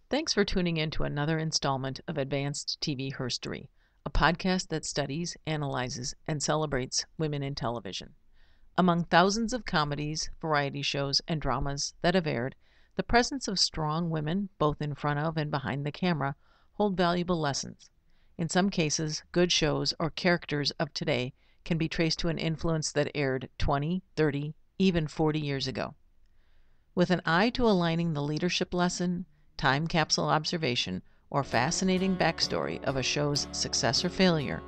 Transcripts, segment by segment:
Thanks for tuning in to another installment of Advanced TV Herstory, a podcast that studies, analyzes, and celebrates women in television. Among thousands of comedies, variety shows, and dramas that have aired, the presence of strong women, both in front of and behind the camera, hold valuable lessons. In some cases, good shows or characters of today can be traced to an influence that aired 20, 30, even 40 years ago. With an eye to aligning the leadership lesson, time capsule observation, or fascinating backstory of a show's success or failure,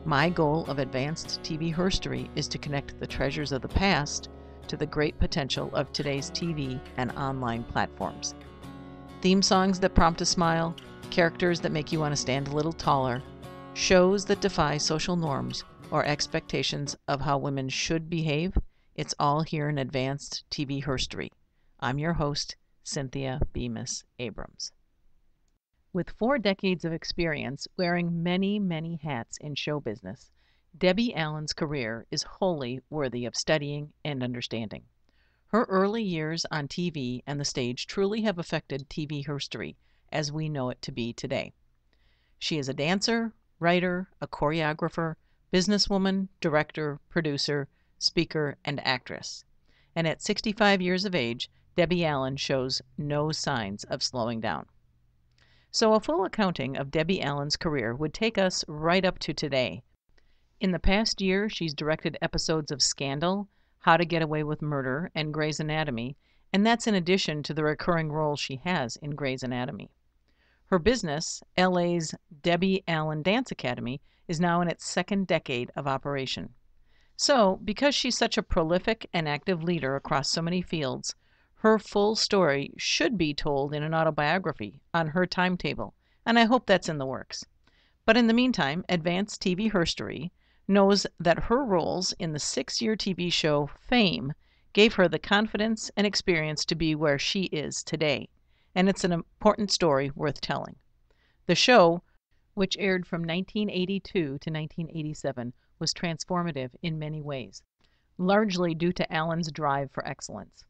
my goal of Advanced TV Herstory is to connect the treasures of the past to the great potential of today's TV and online platforms. Theme songs that prompt a smile, characters that make you want to stand a little taller, shows that defy social norms or expectations of how women should behave, it's all here in Advanced TV Herstory. I'm your host, Cynthia Bemis Abrams. With 4 decades of experience wearing many, many hats in show business, Debbie Allen's career is wholly worthy of studying and understanding. Her early years on TV and the stage truly have affected TV herstory as we know it to be today. She is a dancer, writer, a choreographer, businesswoman, director, producer, speaker, and actress. And at 65 years of age, Debbie Allen shows no signs of slowing down. So a full accounting of Debbie Allen's career would take us right up to today. In the past year, she's directed episodes of Scandal, How to Get Away with Murder, and Grey's Anatomy, and that's in addition to the recurring roles she has in Grey's Anatomy. Her business, LA's Debbie Allen Dance Academy, is now in its 2nd decade of operation. So, because she's such a prolific and active leader across so many fields, her full story should be told in an autobiography on her timetable, and I hope that's in the works. But in the meantime, Advanced TV Herstory knows that her roles in the 6-year TV show Fame gave her the confidence and experience to be where she is today, and it's an important story worth telling. The show, which aired from 1982 to 1987, was transformative in many ways, largely due to Allen's drive for excellence.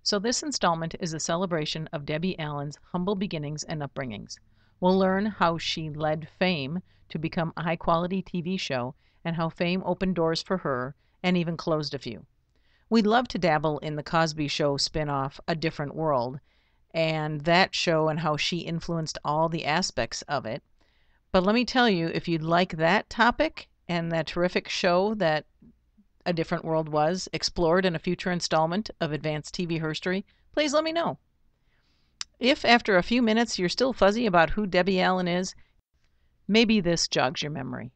So this installment is a celebration of Debbie Allen's humble beginnings and upbringings. We'll learn how she led Fame to become a high-quality TV show and how Fame opened doors for her and even closed a few. We'd love to dabble in the Cosby Show spin-off, A Different World, and that show and how she influenced all the aspects of it. But let me tell you, if you'd like that topic and that terrific show that A Different World was explored in a future installment of Advanced TV Herstory, please let me know. If after a few minutes you're still fuzzy about who Debbie Allen is, maybe this jogs your memory.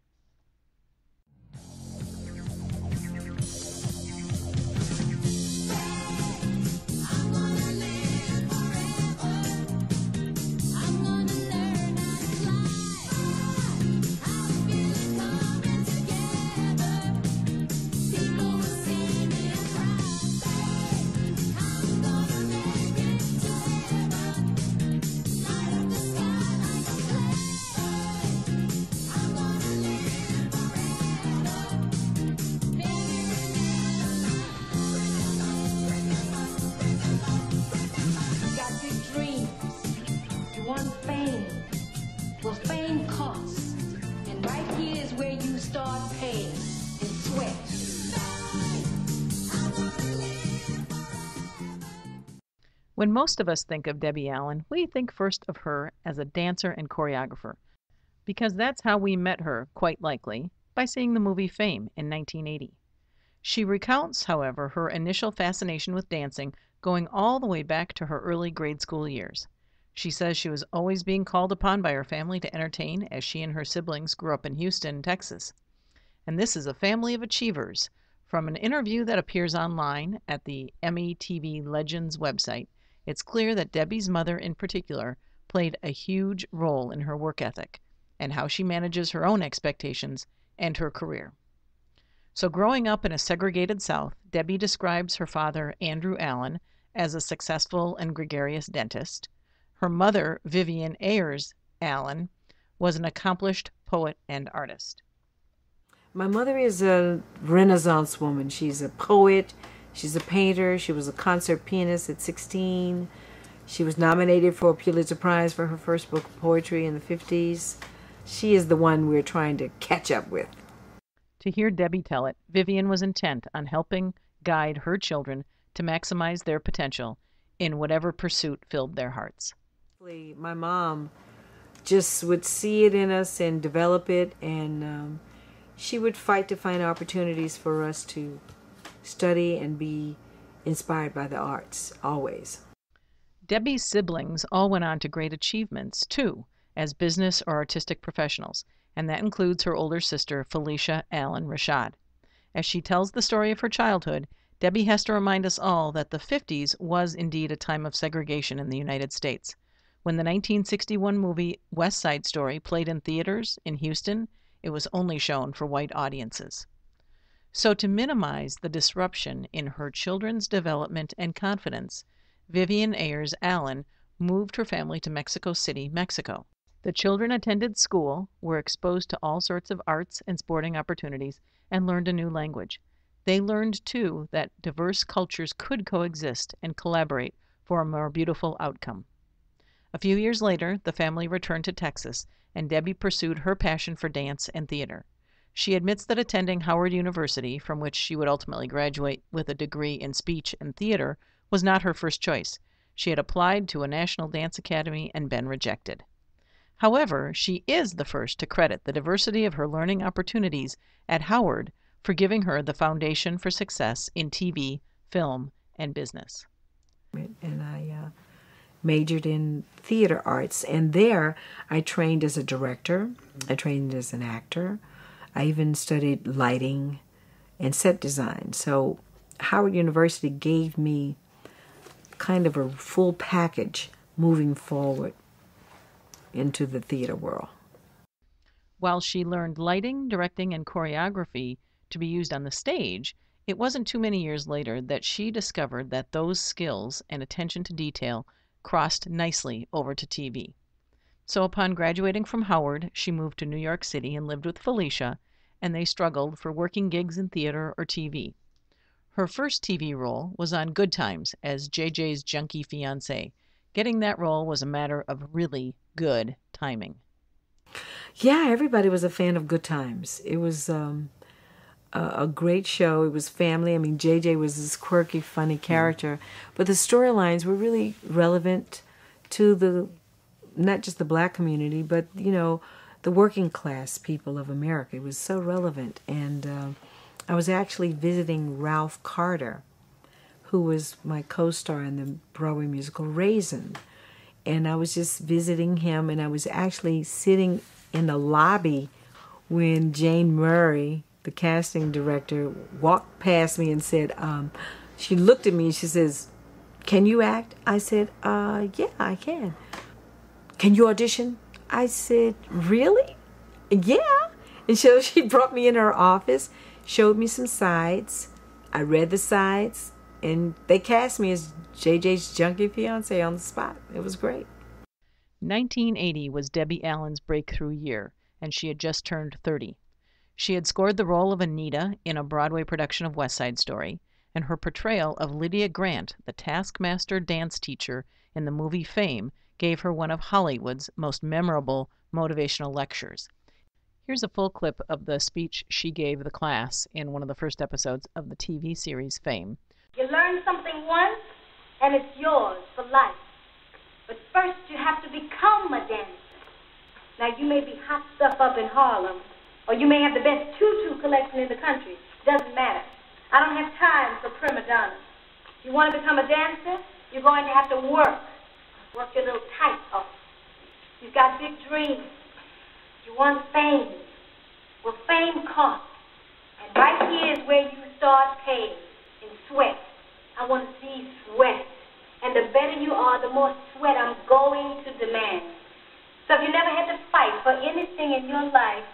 When most of us think of Debbie Allen, we think first of her as a dancer and choreographer, because that's how we met her, quite likely, by seeing the movie Fame in 1980. She recounts, however, her initial fascination with dancing going all the way back to her early grade school years. She says she was always being called upon by her family to entertain as she and her siblings grew up in Houston, Texas. And this is a family of achievers. From an interview that appears online at the METV Legends website, it's clear that Debbie's mother in particular played a huge role in her work ethic and how she manages her own expectations and her career. So growing up in a segregated South, Debbie describes her father, Andrew Allen, as a successful and gregarious dentist. Her mother, Vivian Ayers Allen, was an accomplished poet and artist. My mother is a Renaissance woman. She's a poet. She's a painter. She was a concert pianist at 16. She was nominated for a Pulitzer Prize for her first book of poetry in the 50s. She is the one we're trying to catch up with. To hear Debbie tell it, Vivian was intent on helping guide her children to maximize their potential in whatever pursuit filled their hearts. My mom just would see it in us and develop it, and she would fight to find opportunities for us to study and be inspired by the arts, always. Debbie's siblings all went on to great achievements, too, as business or artistic professionals, and that includes her older sister, Felicia Allen Rashad. As she tells the story of her childhood, Debbie has to remind us all that the 50s was indeed a time of segregation in the United States. When the 1961 movie West Side Story played in theaters in Houston, it was only shown for white audiences. So to minimize the disruption in her children's development and confidence, Vivian Ayers Allen moved her family to Mexico City, Mexico. The children attended school, were exposed to all sorts of arts and sporting opportunities, and learned a new language. They learned, too, that diverse cultures could coexist and collaborate for a more beautiful outcome. A few years later, the family returned to Texas, and Debbie pursued her passion for dance and theater. She admits that attending Howard University, from which she would ultimately graduate with a degree in speech and theater, was not her first choice. She had applied to a National Dance Academy and been rejected. However, she is the first to credit the diversity of her learning opportunities at Howard for giving her the foundation for success in TV, film, and business. And I majored in theater arts, and there I trained as a director, I trained as an actor, I even studied lighting and set design. So Howard University gave me kind of a full package moving forward into the theater world. While she learned lighting, directing, and choreography to be used on the stage, it wasn't too many years later that she discovered that those skills and attention to detail crossed nicely over to TV. So upon graduating from Howard, she moved to New York City and lived with Felicia, and they struggled for working gigs in theater or TV. Her first TV role was on Good Times as JJ's junkie fiancé. Getting that role was a matter of really good timing. Yeah, everybody was a fan of Good Times. It was a great show. It was family. I mean, JJ was this quirky, funny character, but the storylines were really relevant to not just the black community, but, the working class people of America. It was so relevant. And I was actually visiting Ralph Carter, who was my co-star in the Broadway musical Raisin. And I was just visiting him, and I was actually sitting in the lobby when Jane Murray, the casting director, walked past me and said, she looked at me and she says, "Can you act?" I said, "Yeah, I can." "Can you audition?" I said, "Really?" "Yeah." And so she brought me in her office, showed me some sides. I read the sides, and they cast me as JJ's junkie fiancé on the spot. It was great. 1980 was Debbie Allen's breakthrough year, and she had just turned 30. She had scored the role of Anita in a Broadway production of West Side Story, and her portrayal of Lydia Grant, the taskmaster dance teacher in the movie Fame, gave her one of Hollywood's most memorable motivational lectures. Here's a full clip of the speech she gave the class in one of the first episodes of the TV series Fame. You learn something once, and it's yours for life. But first you have to become a dancer. Now you may be hot stuff up in Harlem, or you may have the best tutu collection in the country. Doesn't matter. I don't have time for prima donnas. If you want to become a dancer, you're going to have to work. Work your little tight off. You've got big dreams. You want fame. Well, fame costs. And right here is where you start paying in sweat. I want to see sweat. And the better you are, the more sweat I'm going to demand. So if you never had to fight for anything in your life,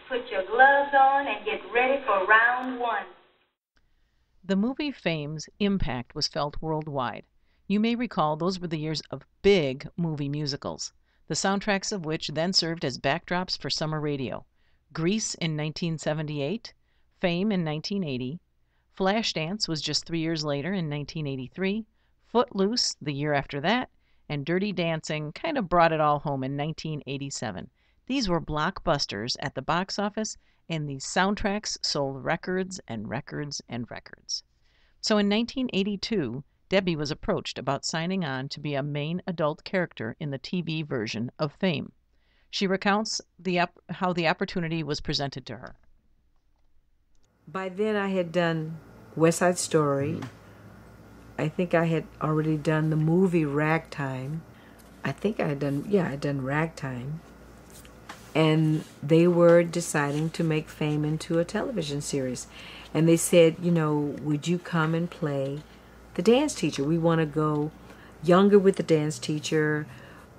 put your gloves on and get ready for round one. The movie Fame's impact was felt worldwide. You may recall those were the years of big movie musicals, the soundtracks of which then served as backdrops for summer radio. Grease in 1978, Fame in 1980, Flashdance was just 3 years later in 1983, Footloose the year after that, and Dirty Dancing kind of brought it all home in 1987. These were blockbusters at the box office, and these soundtracks sold records and records and records. So in 1982, Debbie was approached about signing on to be a main adult character in the TV version of Fame. She recounts how the opportunity was presented to her. By then I had done West Side Story. I think I had already done the movie Ragtime. I'd done Ragtime. And they were deciding to make Fame into a television series. And they said, would you come and play the dance teacher? We want to go younger with the dance teacher.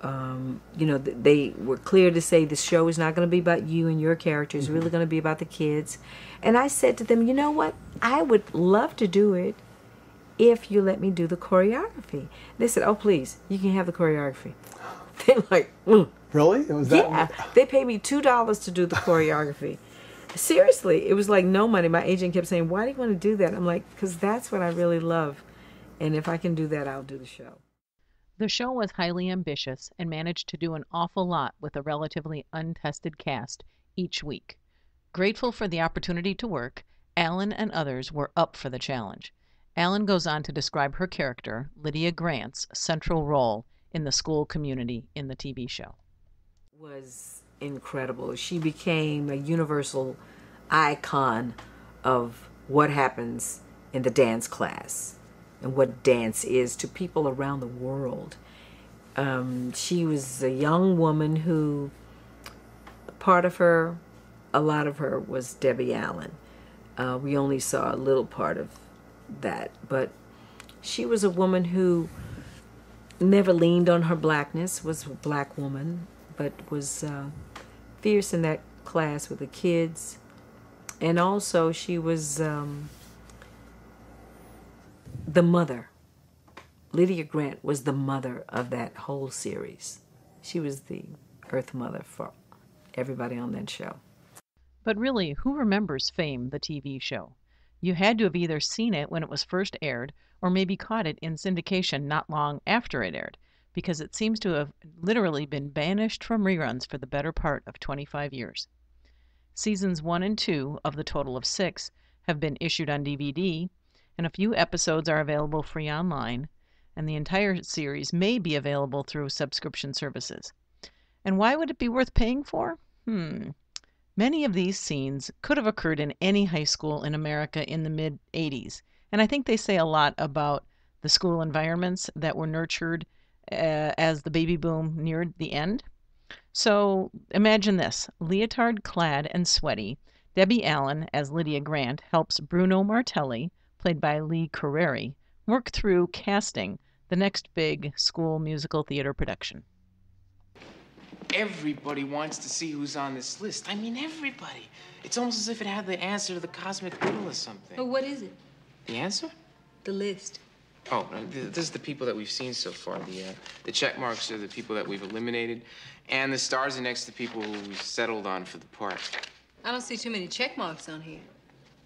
They were clear to say the show is not going to be about you and your character. It's really going to be about the kids. And I said to them, you know what? I would love to do it if you let me do the choreography. They said, oh, please, you can have the choreography. They were like, Really? It was that? Yeah. They paid me $2 to do the choreography. Seriously, it was like no money. My agent kept saying, why do you want to do that? I'm like, because that's what I really love. And if I can do that, I'll do the show. The show was highly ambitious and managed to do an awful lot with a relatively untested cast each week. Grateful for the opportunity to work, Alan and others were up for the challenge. Alan goes on to describe her character, Lydia Grant's central role in the school community in the TV show. Was incredible. She became a universal icon of what happens in the dance class and what dance is to people around the world. She was a young woman who, a lot of her was Debbie Allen. We only saw a little part of that, but she was a woman who never leaned on her blackness, was a black woman, but was fierce in that class with the kids. And also she was the mother. Lydia Grant was the mother of that whole series. She was the Earth Mother for everybody on that show. But really, who remembers Fame, the TV show? You had to have either seen it when it was first aired or maybe caught it in syndication not long after it aired, because it seems to have literally been banished from reruns for the better part of 25 years. Seasons 1 and 2 of the total of 6 have been issued on DVD, and a few episodes are available free online, and the entire series may be available through subscription services. And why would it be worth paying for? Many of these scenes could have occurred in any high school in America in the mid-'80s, and I think they say a lot about the school environments that were nurtured as the baby boom neared the end. So imagine this: leotard-clad and sweaty, Debbie Allen as Lydia Grant helps Bruno Martelli, played by Lee Carreri, work through casting the next big school musical theater production. Everybody wants to see who's on this list. I mean, everybody. It's almost as if it had the answer to the cosmic riddle or something. But what is it? The answer? The list. Oh, this is the people that we've seen so far. The check marks are the people that we've eliminated, and the stars are next to people who we settled on for the part. I don't see too many check marks on here.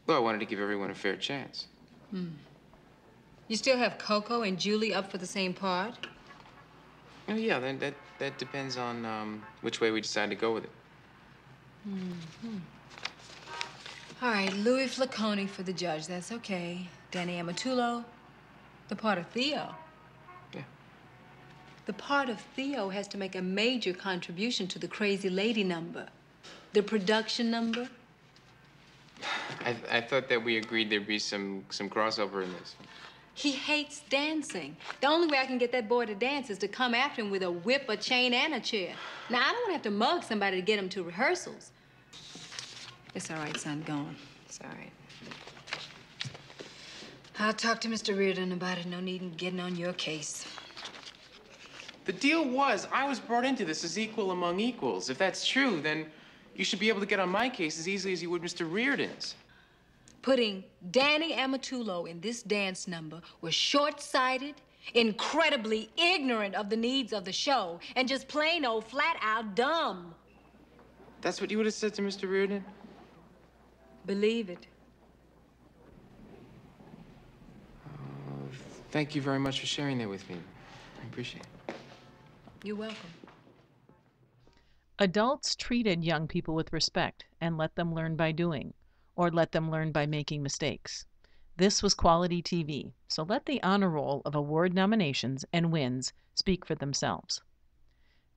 Well, I wanted to give everyone a fair chance. You still have Coco and Julie up for the same part? Oh, yeah, that depends on which way we decide to go with it. All right, Louis Flaconi for the judge. That's okay. Danny Amatullo, the part of Theo. Yeah. The part of Theo has to make a major contribution to the Crazy Lady number. The production number. I thought that we agreed there'd be some crossover in this. He hates dancing. The only way I can get that boy to dance is to come after him with a whip, a chain, and a chair. Now, I don't want to have to mug somebody to get him to rehearsals. It's all right, son. Go on. It's all right. I'll talk to Mr. Reardon about it. No need in getting on your case. The deal was, I was brought into this as equal among equals. If that's true, then you should be able to get on my case as easily as you would Mr. Reardon's. Putting Danny Amatullo in this dance number was short-sighted, incredibly ignorant of the needs of the show, and just plain old flat-out dumb. That's what you would have said to Mr. Reardon? Believe it. Thank you very much for sharing that with me. I appreciate it. You're welcome. Adults treated young people with respect and let them learn by doing, or let them learn by making mistakes. This was quality TV, so let the honor roll of award nominations and wins speak for themselves.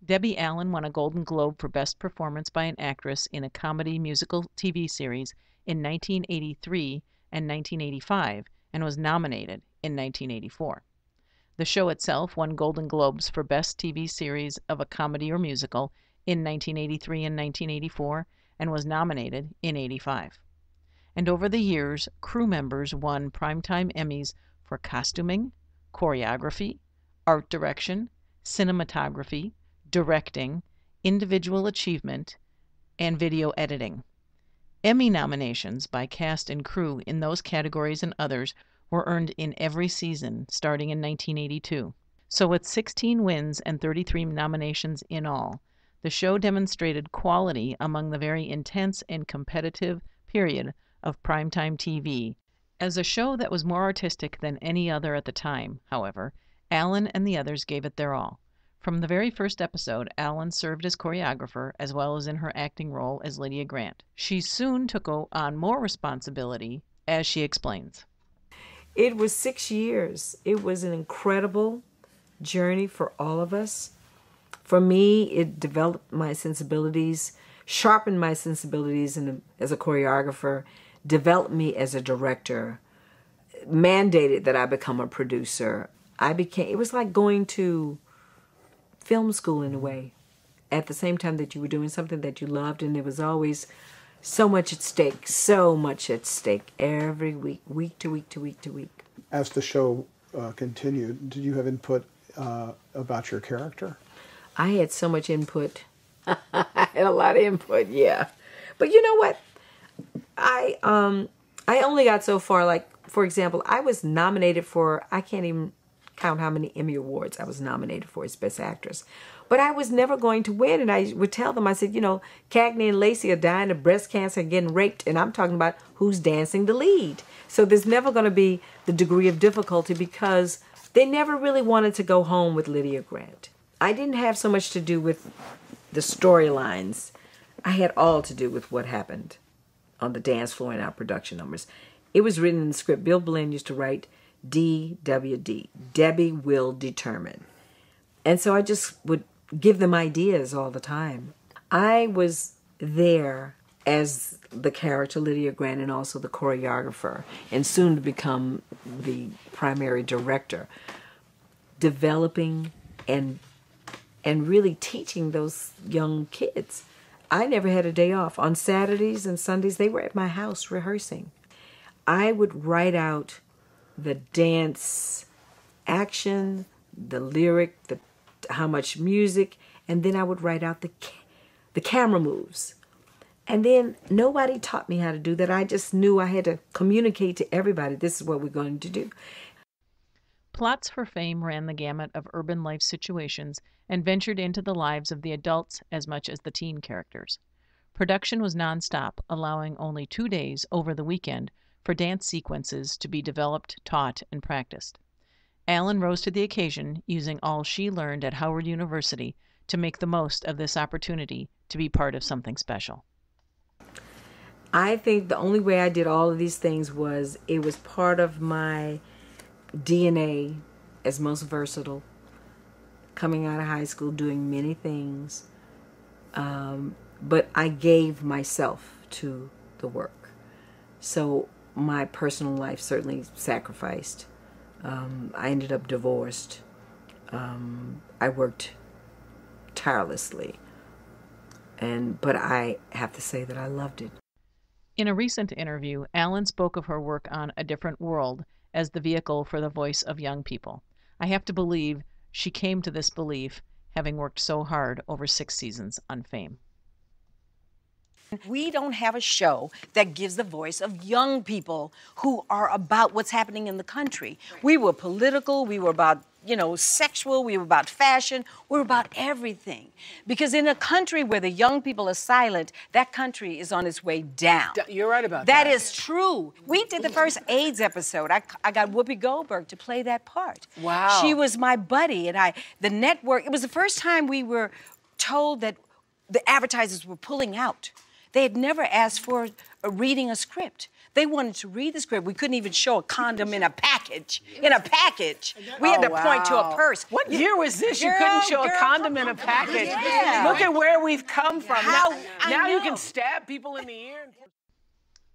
Debbie Allen won a Golden Globe for Best Performance by an Actress in a Comedy Musical TV Series in 1983 and 1985 and was nominated in 1984. The show itself won Golden Globes for Best TV Series of a Comedy or Musical in 1983 and 1984 and was nominated in 85. And over the years, crew members won Primetime Emmys for costuming, choreography, art direction, cinematography, directing, individual achievement, and video editing. Emmy nominations by cast and crew in those categories and others were earned in every season starting in 1982. So with 16 wins and 33 nominations in all, the show demonstrated quality among the very intense and competitive period of primetime TV. As a show that was more artistic than any other at the time, however, Allen and the others gave it their all. From the very first episode, Allen served as choreographer as well as in her acting role as Lydia Grant. She soon took on more responsibility, as she explains. It was 6 years. It was an incredible journey for all of us. For me, it developed my sensibilities, sharpened my sensibilities as a choreographer, developed me as a director, mandated that I become a producer. It was like going to film school in a way, at the same time that you were doing something that you loved, and there was always so much at stake every week, week to week to week to week. As the show continued, did you have input about your character? I had so much input. I had a lot of input, yeah. But you know what? I only got so far. Like, for example, I was nominated for, I can't even count how many Emmy Awards I was nominated for as Best Actress. But I was never going to win, and I would tell them, I said, Cagney and Lacey are dying of breast cancer and getting raped, and I'm talking about who's dancing the lead. So there's never going to be the degree of difficulty because they never really wanted to go home with Lydia Grant. I didn't have so much to do with the storylines. I had all to do with what happened on the dance floor in our production numbers. It was written in the script. Bill Blaine used to write DWD, Debbie Will Determine. And so I just would give them ideas all the time. I was there as the character Lydia Grant and also the choreographer, and soon to become the primary director, developing and really teaching those young kids. I never had a day off. On Saturdays and Sundays, they were at my house rehearsing. I would write out the dance action, the lyric, how much music, and then I would write out the camera moves. And then nobody taught me how to do that. I just knew I had to communicate to everybody, this is what we're going to do. Plots for Fame ran the gamut of urban life situations and ventured into the lives of the adults as much as the teen characters. Production was nonstop, allowing only 2 days over the weekend for dance sequences to be developed, taught, and practiced. Allen rose to the occasion, using all she learned at Howard University to make the most of this opportunity to be part of something special. I think the only way I did all of these things was it was part of my DNA as most versatile, coming out of high school, doing many things. But I gave myself to the work. So my personal life certainly sacrificed. I ended up divorced. I worked tirelessly. But I have to say that I loved it. In a recent interview, Allen spoke of her work on A Different World as the vehicle for the voice of young people. I have to believe she came to this belief having worked so hard over 6 seasons on Fame. We don't have a show that gives the voice of young people who are about what's happening in the country. Right. We were political, we were about sexual, we were about fashion, we were about everything. Because in a country where the young people are silent, that country is on its way down. You're right about that. That is true. We did the first AIDS episode. I got Whoopi Goldberg to play that part. Wow. She was my buddy, and the network, it was the first time we were told that the advertisers were pulling out. They had never asked for reading a script. They wanted to read the script. We couldn't even show a condom in a package. In a package. We had to point to a purse. What year was this? You couldn't show a condom in a package. Yeah. Look at where we've come from. I Now you know. can stab people in the ear.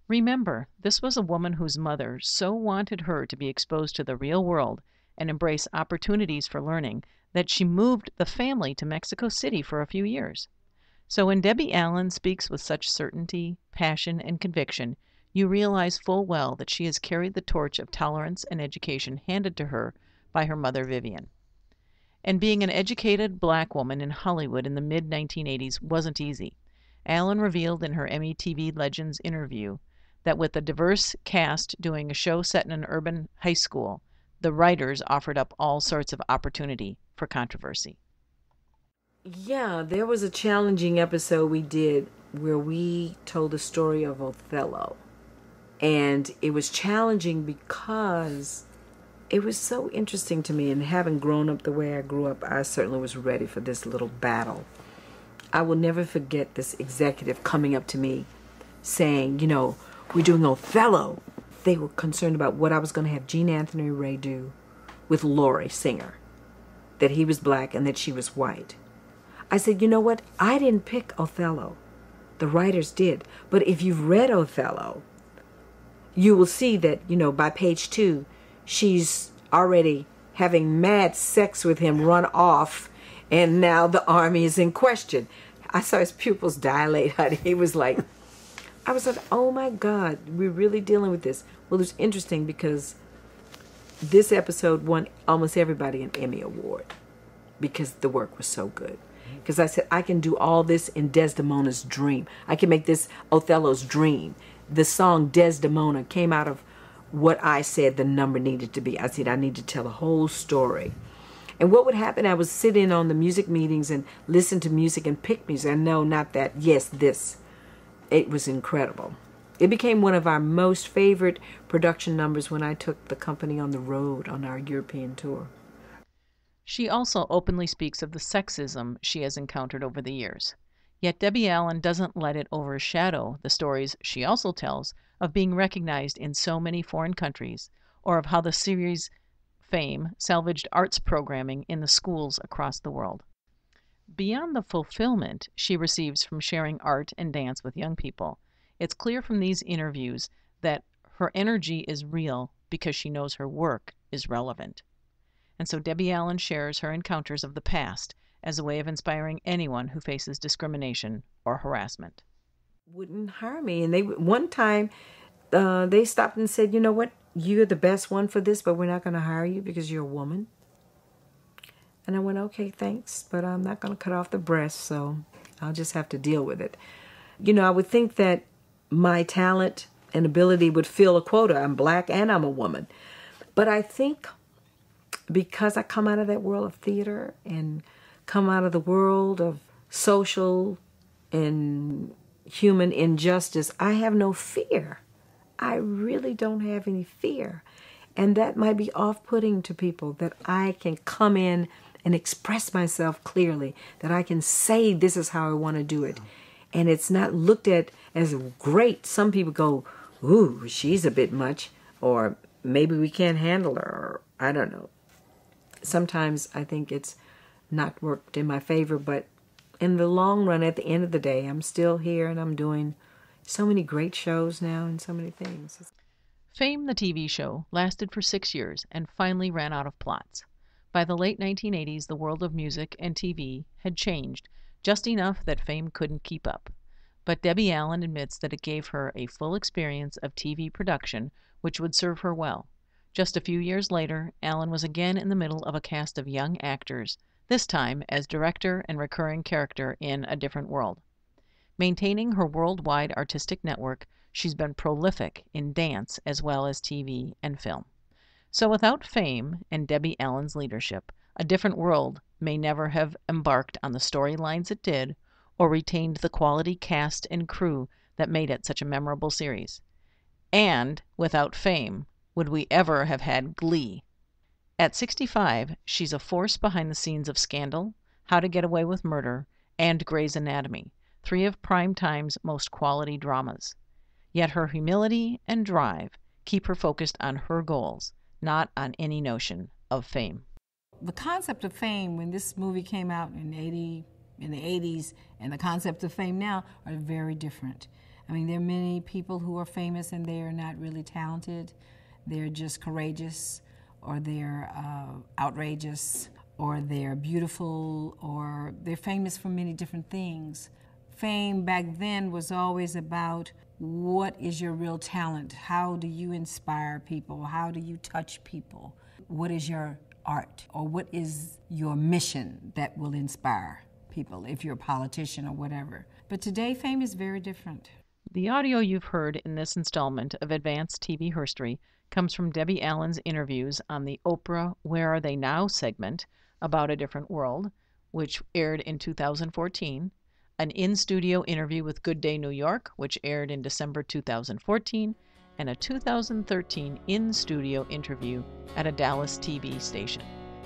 Remember, this was a woman whose mother so wanted her to be exposed to the real world and embrace opportunities for learning that she moved the family to Mexico City for a few years. So when Debbie Allen speaks with such certainty, passion, and conviction, you realize full well that she has carried the torch of tolerance and education handed to her by her mother, Vivian. And being an educated black woman in Hollywood in the mid-1980s wasn't easy. Allen revealed in her Emmy TV Legends interview that with a diverse cast doing a show set in an urban high school, the writers offered up all sorts of opportunity for controversy. Yeah, there was a challenging episode we did where we told the story of Othello. And it was challenging because it was so interesting to me. And having grown up the way I grew up, I certainly was ready for this little battle. I will never forget this executive coming up to me saying, we're doing Othello. They were concerned about what I was going to have Gene Anthony Ray do with Laurie Singer, that he was black and that she was white. I said, you know what? I didn't pick Othello. The writers did. But if you've read Othello, you will see that, by page 2, she's already having mad sex with him, run off, and now the army is in question. I saw his pupils dilate, honey. He was like, I was like, oh my God, we're really dealing with this. Well, it's interesting because this episode won almost everybody an Emmy Award because the work was so good. Because I said, I can do all this in Desdemona's dream. I can make this Othello's dream. The song Desdemona came out of what I said the number needed to be. I said, I need to tell a whole story. And what would happen, I would sit in on the music meetings and listen to music and pick music. And no, not that. Yes, this. It was incredible. It became one of our most favorite production numbers when I took the company on the road on our European tour. She also openly speaks of the sexism she has encountered over the years. Yet Debbie Allen doesn't let it overshadow the stories she also tells of being recognized in so many foreign countries, or of how the series Fame salvaged arts programming in the schools across the world. Beyond the fulfillment she receives from sharing art and dance with young people, it's clear from these interviews that her energy is real because she knows her work is relevant. And so Debbie Allen shares her encounters of the past as a way of inspiring anyone who faces discrimination or harassment. Wouldn't hire me. And one time they stopped and said, you know what, you're the best one for this, but we're not going to hire you because you're a woman. And I went, okay, thanks, but I'm not going to cut off the breast, so I'll just have to deal with it. I would think that my talent and ability would fill a quota. I'm black and I'm a woman. But I think because I come out of that world of theater and come out of the world of social and human injustice, I have no fear. I really don't have any fear. And that might be off-putting to people, that I can come in and express myself clearly, that I can say this is how I want to do it. And it's not looked at as great. Some people go, ooh, she's a bit much, or maybe we can't handle her, or I don't know. Sometimes I think it's not worked in my favor, but in the long run, at the end of the day, I'm still here and I'm doing so many great shows now and so many things. Fame, the TV show, lasted for 6 years and finally ran out of plots. By the late 1980s, the world of music and TV had changed just enough that Fame couldn't keep up. But Debbie Allen admits that it gave her a full experience of TV production, which would serve her well. Just a few years later, Allen was again in the middle of a cast of young actors, this time as director and recurring character in A Different World. Maintaining her worldwide artistic network, she's been prolific in dance as well as TV and film. So without Fame and Debbie Allen's leadership, A Different World may never have embarked on the storylines it did or retained the quality cast and crew that made it such a memorable series. And without Fame, would we ever have had Glee? At 65, she's a force behind the scenes of Scandal, How to Get Away with Murder, and Grey's Anatomy, three of prime time's most quality dramas. Yet her humility and drive keep her focused on her goals, not on any notion of fame. The concept of fame, when this movie came out in the 80s, and the concept of fame now are very different. I mean, there are many people who are famous and they are not really talented. They're just courageous, or they're outrageous, or they're beautiful, or they're famous for many different things. Fame back then was always about what is your real talent? How do you inspire people? How do you touch people? What is your art? Or what is your mission that will inspire people if you're a politician or whatever? But today, fame is very different. The audio you've heard in this installment of Advanced TV Herstory comes from Debbie Allen's interviews on the Oprah Where Are They Now segment about A Different World, which aired in 2014, an in-studio interview with Good Day New York, which aired in December 2014, and a 2013 in-studio interview at a Dallas TV station.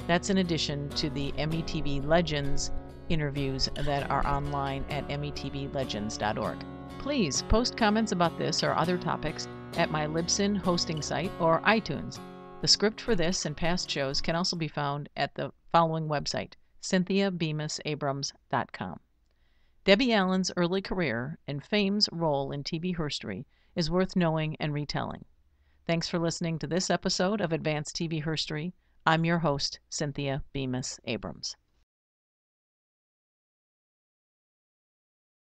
That's in addition to the METV Legends interviews that are online at metvlegends.org. Please post comments about this or other topics at my Libsyn hosting site or iTunes. The script for this and past shows can also be found at the following website, CynthiaBemisAbrams.com. Debbie Allen's early career and Fame's role in TV herstory is worth knowing and retelling. Thanks for listening to this episode of Advanced TV Herstory. I'm your host, Cynthia Bemis Abrams.